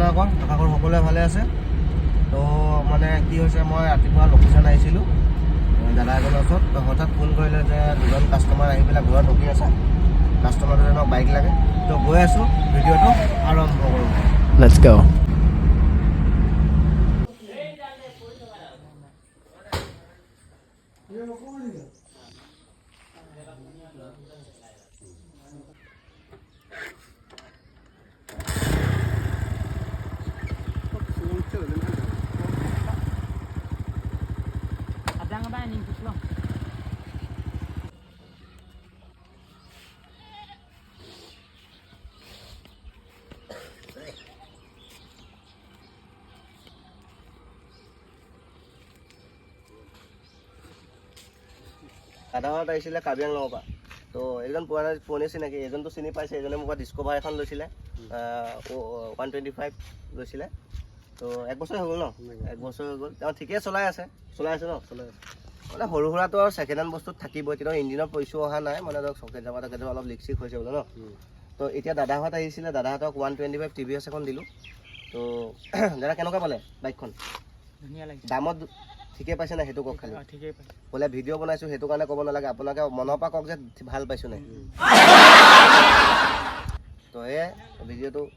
আপোনালোকৰ আশা কৰোঁ সকলোৱে ভালে আছে। তো মানে কি হৈছে, মই ৰাতিপুৱা লোকেশ্যন আহিছিলোঁ দাদা এজনৰ ওচৰত, তো হঠাৎ ফোন কৰিলে যে দুজন কাষ্টমাৰ আহি পেলাই ঘৰত ৰখি আছে, কাষ্টমাৰ দুজনক বাইক লাগে। তো গৈ আছোঁ, ভিডিঅ'টো আৰম্ভ কৰোঁ। Let's go. Abang abang ni pulang. দাদাহঁত আহিছিলে কাৰ্বি আংলঙৰ পৰা। তো এজন পুৰণি চিনাকি, এজনটো চিনি পাইছে, এজনে মোৰ পৰা ডিস্কভাৰ এখন লৈছিলে, 125 লৈছিলে। তো 1 বছৰ হৈ গ'ল ন, 1 বছৰ হৈ গ'ল। তেওঁ ঠিকেই চলাই আছে ন, মানে সৰু সুৰাটো আৰু ছেকেণ্ড হেণ্ড বস্তুত থাকিবই, কিন্তু ইঞ্জিনৰ পইচা অহা নাই, মানে ধৰক চকেট জাবা তাকেট অলপ লিক চিক হৈছে বোলে ন। তো এতিয়া দাদাহঁত আহিছিলে, দাদাহঁতক 125 TVS এখন দিলোঁ। তো দাদা কেনেকুৱা পালে বাইকখন? ধুনীয়া লাগিছে। দামত ঠিকে পাইছে নাই সেইটো কওক খালি। ঠিকেই পাই। বোলে ভিডিঅ' বনাইছোঁ সেইটো কাৰণে ক'ব নালাগে, আপোনালোকে মনৰ পৰা কওক যে ভাল পাইছোঁ নাই। তো এই ভিডিঅ'টো